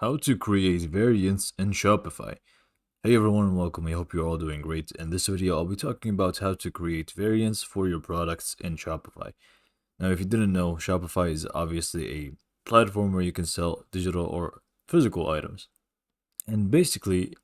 How to create variants in Shopify. Hey everyone and welcome. I hope you're all doing great. In this video, I'll be talking about how to create variants for your products in Shopify. Now, if you didn't know, Shopify is obviously a platform where you can sell digital or physical items. And basically,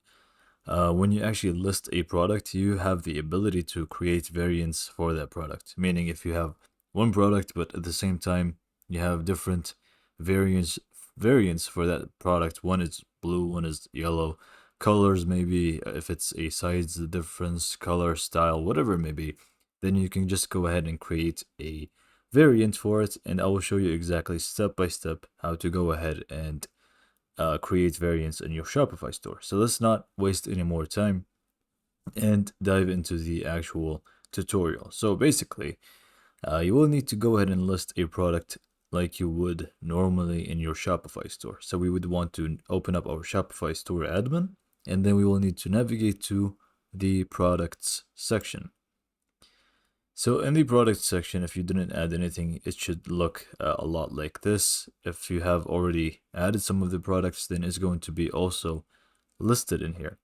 when you actually list a product, you have the ability to create variants for that product. Meaning, if you have one product, but at the same time you have different variants variants for that product. One is blue, one is yellow. Colors, maybe if it's a size difference, color, style, whatever it may be, then you can just go ahead and create a variant for it, and I will show you exactly step by step how to go ahead and create variants in your Shopify store. So let's not waste any more time and dive into the actual tutorial. So basically, you will need to go ahead and list a product like you would normally in your Shopify store. So we would want to open up our Shopify store admin, and then we will need to navigate to the products section. So in the product section, if you didn't add anything, it should look a lot like this. If you have already added some of the products, then it's going to be also listed in here.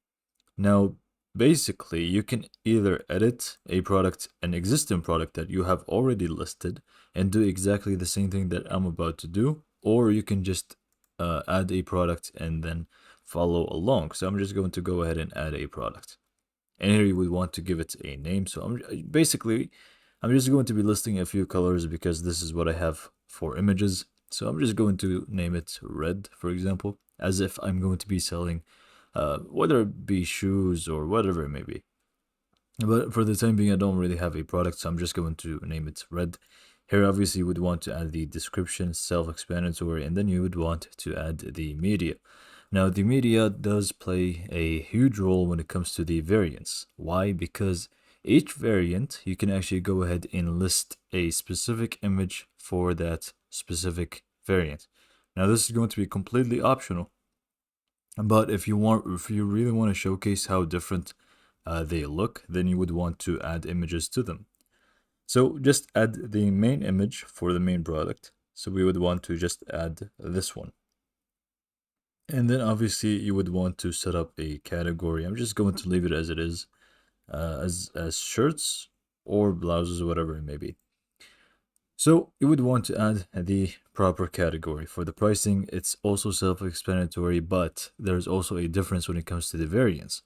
Now, basically, you can either edit a product, an existing product that you have already listed, and do exactly the same thing that I'm about to do, or you can just add a product and then follow along. So I'm just going to go ahead and add a product. And here you would want to give it a name. So I'm just going to be listing a few colors because this is what I have for images. So I'm just going to name it red, for example, as if I'm going to be selling whether it be shoes or whatever it may be. But for the time being, I don't really have a product, so I'm just going to name it red. Here, obviously, you would want to add the description, self-explanatory, and then you would want to add the media. Now, the media does play a huge role when it comes to the variants. Why? Because each variant, you can actually go ahead and list a specific image for that specific variant. Now, this is going to be completely optional. But if you really want to showcase how different they look, then you would want to add images to them. So just add the main image for the main product. So we would want to just add this one. And then obviously you would want to set up a category. I'm just going to leave it as it is, as shirts or blouses or whatever it may be. So you would want to add the proper category. For the pricing, it's also self-explanatory, but there's also a difference when it comes to the variants.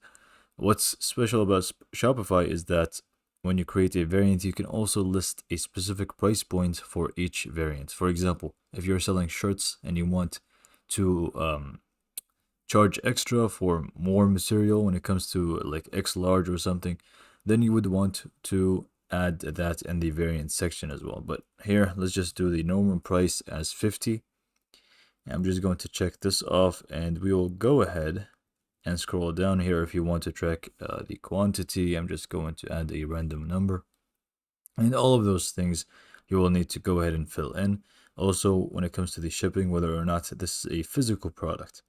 What's special about Shopify is that when you create a variant, you can also list a specific price point for each variant. For example, if you're selling shirts and you want to charge extra for more material when it comes to like X large or something, then you would want to add that in the variant section as well. But here, let's just do the normal price as 50. I'm just going to check this off, and we will go ahead and scroll down here. If you want to track the quantity, I'm just going to add a random number, and all of those things you will need to go ahead and fill in. Also, when it comes to the shipping, whether or not this is a physical product.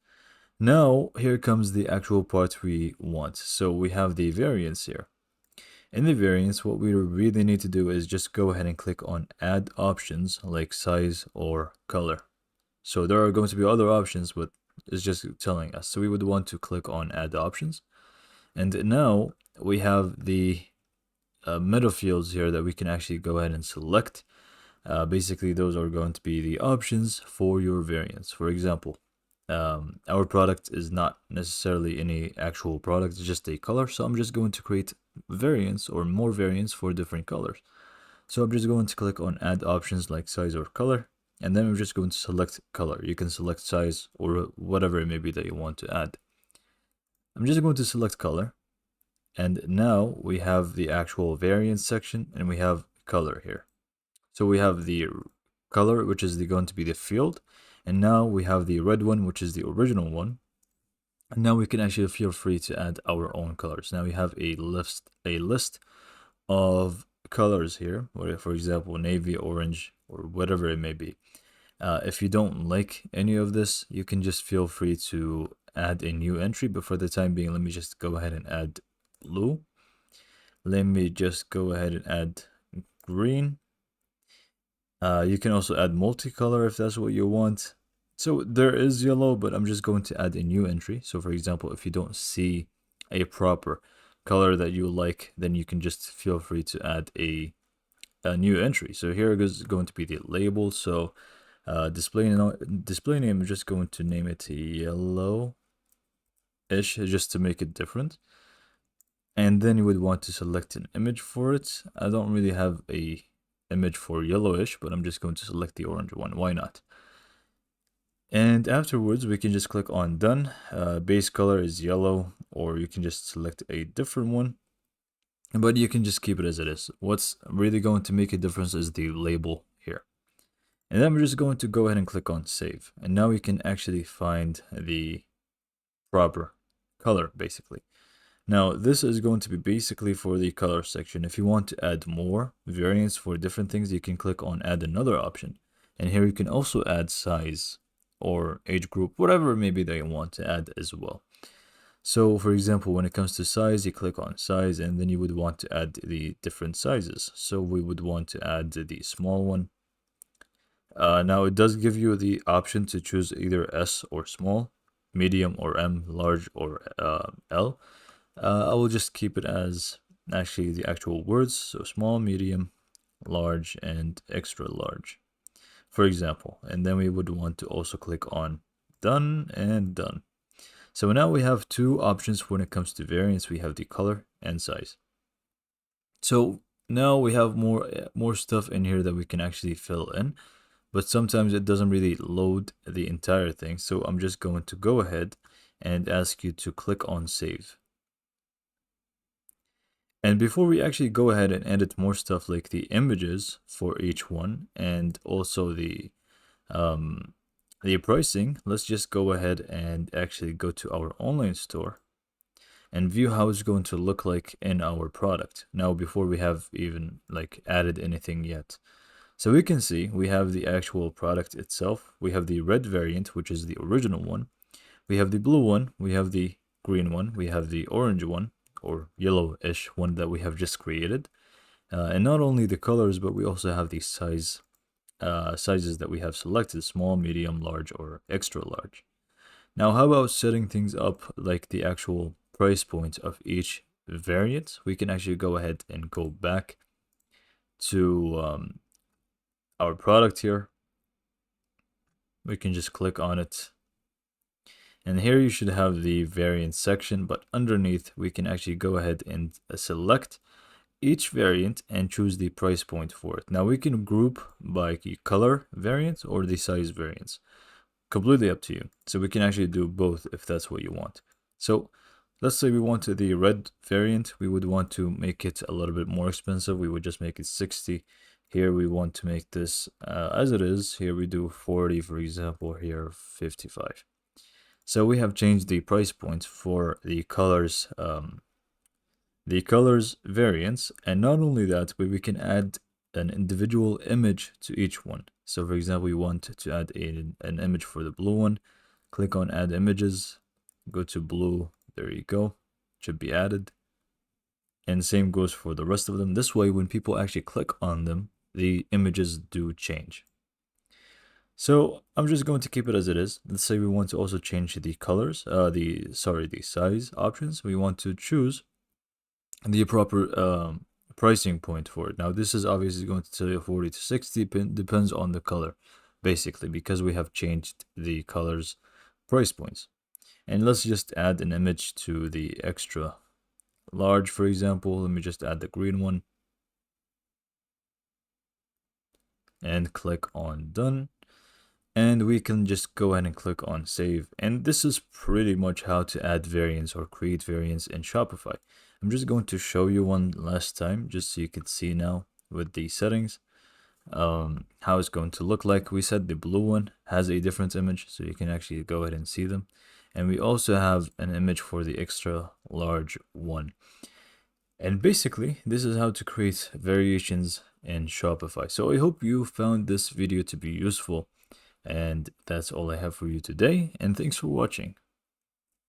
Now, here comes the actual part we want. So we have the variants here. In the variants, what we really need to do is just go ahead and click on add options like size or color. So there are going to be other options, but it's just telling us. So we would want to click on add options. And now we have the meta fields here that we can actually go ahead and select. Basically, those are going to be the options for your variants. For example, our product is not necessarily any actual product, it's just a color. So I'm just going to create variants or more variants for different colors. So I'm just going to click on add options like size or color, and then I'm just going to select color. You can select size or whatever it may be that you want to add. I'm just going to select color, and now we have the actual variant section and we have color here. So we have the color, which is going to be the field, and now we have the red one, which is the original one. And now we can actually feel free to add our own colors. Now we have a list of colors here, where, for example, navy, orange, or whatever it may be. If you don't like any of this, you can just feel free to add a new entry. But for the time being, let me just go ahead and add blue. Let me just go ahead and add green. You can also add multicolor if that's what you want. So there is yellow, but I'm just going to add a new entry. So for example, if you don't see a proper color that you like, then you can just feel free to add a new entry. So here is going to be the label. So display name, I'm just going to name it yellow-ish just to make it different. And then you would want to select an image for it. I don't really have a image for yellowish, but I'm just going to select the orange one. Why not? And afterwards, we can just click on done. Base color is yellow, or you can just select a different one, but you can just keep it as it is. What's really going to make a difference is the label here. And then we're just going to go ahead and click on save. And now we can actually find the proper color, basically. Now, this is going to be basically for the color section. If you want to add more variants for different things, you can click on add another option. And here you can also add size or age group, whatever maybe that you want to add as well. So for example, when it comes to size, you click on size and then you would want to add the different sizes. So we would want to add the small one. Now it does give you the option to choose either S or small, medium or M, large or L. I will just keep it as actually the actual words, so small, medium, large, and extra large, for example. And then we would want to also click on done and done. So now we have two options when it comes to variants. We have the color and size. So now we have more stuff in here that we can actually fill in, but sometimes it doesn't really load the entire thing. So I'm just going to go ahead and ask you to click on save. And before we actually go ahead and edit more stuff like the images for each one and also the pricing, let's just go ahead and actually go to our online store and view how it's going to look like in our product. Now, before we have even like added anything yet. So we can see we have the actual product itself. We have the red variant, which is the original one. We have the blue one. We have the green one. We have the orange one, or yellowish one that we have just created. And not only the colors, but we also have the sizes that we have selected: small, medium, large, or extra large. Now, how about setting things up like the actual price point of each variant? We can actually go ahead and go back to our product here. We can just click on it. And here you should have the variant section, but underneath we can actually go ahead and select each variant and choose the price point for it. Now we can group by the color variant or the size variants. Completely up to you. So we can actually do both if that's what you want. So let's say we want the red variant. We would want to make it a little bit more expensive. We would just make it 60. Here we want to make this as it is. Here we do 40, for example. Here 55. So we have changed the price point for the colors variants, and not only that, but we can add an individual image to each one. So for example, we want to add an image for the blue one. Click on add images, go to blue, there you go, should be added. And same goes for the rest of them. This way, when people actually click on them, the images do change. So I'm just going to keep it as it is. Let's say we want to also change the colors, the size options. We want to choose the proper pricing point for it. Now this is obviously going to tell you 40 to 60, depends on the color, basically, because we have changed the colors price points. And let's just add an image to the extra large, for example. Let me just add the green one and click on done. And we can just go ahead and click on save. And this is pretty much how to add variants or create variants in Shopify. I'm just going to show you one last time just so you can see now with the settings how it's going to look like. We said the blue one has a different image, so you can actually go ahead and see them. And we also have an image for the extra large one. And basically, this is how to create variations in Shopify. So I hope you found this video to be useful. And that's all I have for you today, and thanks for watching.